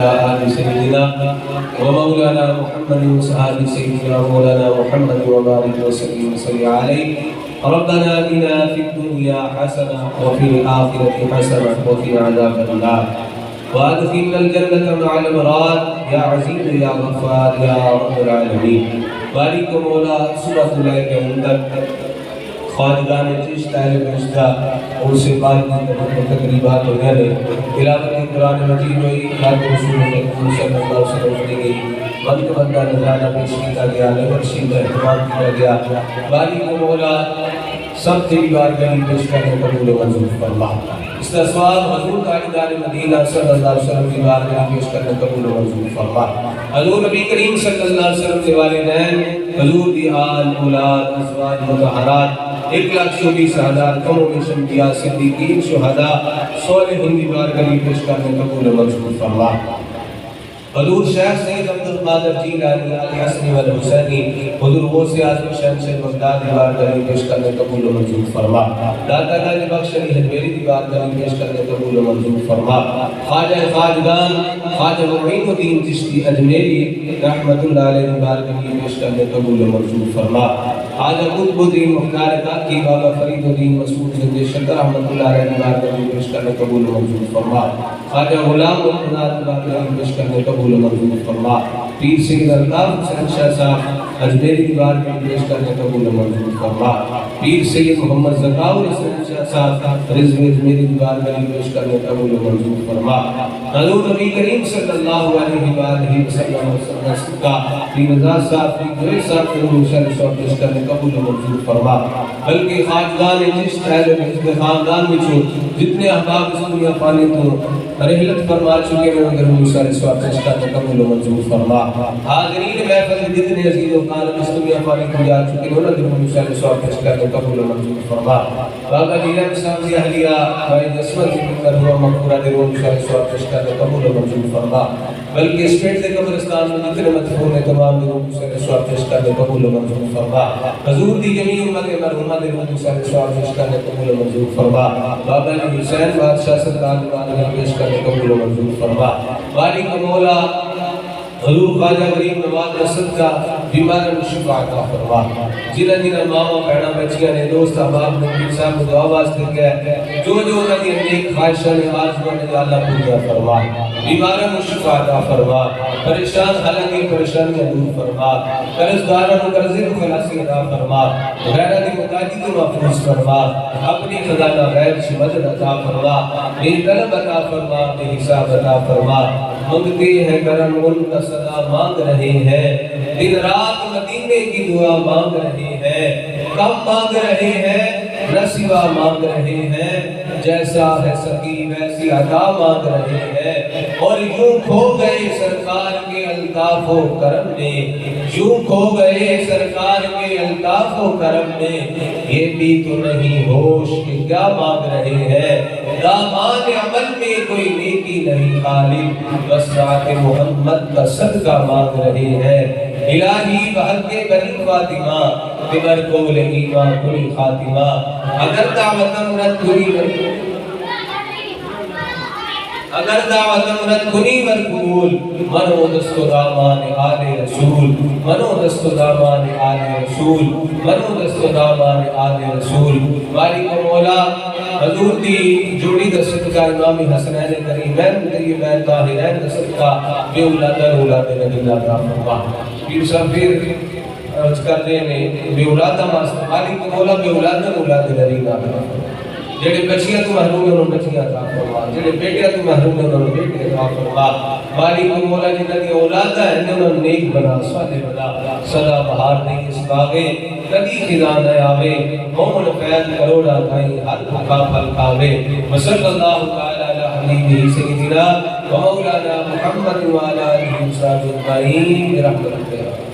آل سيدنا ومولانا محمد وآل سيدنا ومولانا محمد وبارك وسلم وصل عليه. ربنا آتنا في الدنيا حسنة وفي الآخرة حسنة وقنا عذاب النار وادخلنا الجنة مع الأبرار يا عزيز يا غفار يا رب العالمين. بارک مولا سورۃ اللیل کے اندر خواجگان چشت اہل بہشتہ اور سے بعد تقریبات وغیرہ تلاوت قرآن مجید ہوئی، یاد رسول اللہ صلی اللہ علیہ وسلم کی گئی، بند بندہ نذرانہ پیش کیا گیا، نظرشی کا اہتمام کیا گیا. بارک مولا سب تیری بارگاہ پیش کرنے قبول و منظور فرما. اس کا ثواب حضور تاجدار مدینہ صلی اللہ علیہ وسلم کی بارگاہ پیش کرنے قبول و منظور فرما. حضور نبی کریم صلی اللہ علیہ وسلم کے والدین، حضور دی آل اولاد ازواج مطہرات، 1,24,000 کم و بیش انبیاء صدیقین شہداء صالحین دی بارگاہ پیش کرنے قبول و منظور فرما. حضور شیخ سید عبدالقادر جیلانی الحسنی والحسینی، حضور غوث اعظم شمشیر بغداد دی بارگاہ پیش کرنے قبول و منظور فرما. داتا گنج بخش علی حجویری دی بارگاہ پیش کرنے قبول و منظور فرما. خواجہ خواجگان خواجہ معین الدین چشتی اجمیری رحمت اللہ علیہ دی بارگاہ پیش کرنے قبول و منظور فرما. خواجہ قطب الدین مختار کاکی بابا فرید الدین مسعود زندہ شکر رحمت اللہ علیہ دی بارگاہ پیش کرنے قبول و منظور فرما. خواجہ غلام محمد دی بارگاہ پیش کرنے قبول و منظور فرما. پیر سید الطاف حسین شاہ صاحب اجمیری دی بارگاہ پیش کرنے قبول و منظور فرما. پیر سید محمد زکاور حسین شاہ صاحب رضوی اجمیری دی بارگاہ پیش کرنے قبول و منظور فرما. حضور نبی کریم صلی اللہ علیہ وآلہ وسلم کا پیر رضا صاحب کی گوئے صاحب کے روشن شوق پیش کرنے قبول و منظور فرما. بلکہ خواجگان چشت اہل بہشت خاندان میں چھو جتنے احباب اس دنیا پانے تو رحلت فرما چکے ہیں اگر ہم سارے سواب پیش کرنے قبول و منظور فرما. حاضرین محفل جتنے عزیز و کارم اس دنیا پانے کو جا چکے ہیں اگر ہم سارے سواب پیش کرنے قبول و منظور فرما. بابا جیلان صاحب کی اہلیہ بھائی جسمت کی بکر ہوا مغفورہ دے وہ سارے سواب پیش کرنے قبول و منظور فرما. بلکہ اس پیٹ دے قبرستان میں جتنے مدفون تمام دے وہ سارے سواب پیش کرنے قبول و منظور فرما. حضور دی جمیع امت مرحومہ دے وہ سارے سواب پیش کرنے قبول و منظور فرما. بابا علی حسین بادشاہ سرکار نے پیش کرنے قبول و منظور فرما. بارک مولا حضور خواجہ غریب نواز رسد کا بیمار شفا عطا فرما. جنہ جنہ ماما بہنا بچیاں نے دوست احباب نے پیر صاحب کو دعا واسطے کیا جو انہوں نے نیک خواہشاں نے آرزوؤں نے اللہ پورا فرما. بیماروں کو شفا عطا فرما. پریشان حالوں کی پریشانیاں دور فرما. قرض داروں کو قرضے کو خلاصی عطا فرما. غیرت مقادی کو محفوظ فرما. اپنی خزانہ غیب سے مدد عطا فرما. بے طلب عطا فرما. بے حساب عطا فرما. مانگتے ہیں کرم ان کا صدا مانگ رہے ہیں. دن رات مدینے کی دعا مانگ رہے ہیں. کم مانگ رہے ہیں نہ سوا مانگ رہے ہیں. جیسا ہے سکی ویسی عطا مانگ رہے ہیں. اور یوں کھو گئے سرکار کے الطاف و کرم میں. یوں کھو گئے سرکار کے الطاف و کرم میں. یہ بھی تو نہیں ہوش کہ کیا مانگ رہے ہیں. دامان عمل میں کوئی نیکی نہیں خالق بس رات محمد کا صدقہ مانگ رہے ہیں. الہی بحق بنی فاطمہ بمر قول ایمان کلی خاتمہ. اگر دعوت مرد کلی اگر دعوت مرد کنی ورقبول منو دست و دامان آل رسول. منو دست و دامان آل رسول. منو دست و دامان آل رسول. بارک مولا حضور دی جوڑی دا صدقہ امام حسنین کریمین طیبین طاہرین دا صدقہ بے اولاد اولاد نبی اللہ فرما. پیر صاحب پھر عرض کر دے نے بے اولاد ماستا بارک مولا بے اولاد اولاد نبی اللہ فرما. جڑے بچیاں تو محروم ہیں انہوں بچیاں عطا فرما. جڑے بیٹیاں تو محروم ہیں انہوں بیٹے عطا فرما. بارک مولا جنہ کی اولاد ہے انہوں نیک بنا صالح بنا. صدا بہار نہیں اس باغے کدی خزاں نہ آوے. مومن فیض کروڑا کھائیں ہر بھوکا پھل کھاوے. وصلی اللہ تعالی علی حبیبہ سیدنا و مولانا محمد و علی آلہ وصحبہ اجمعین برحمتہ.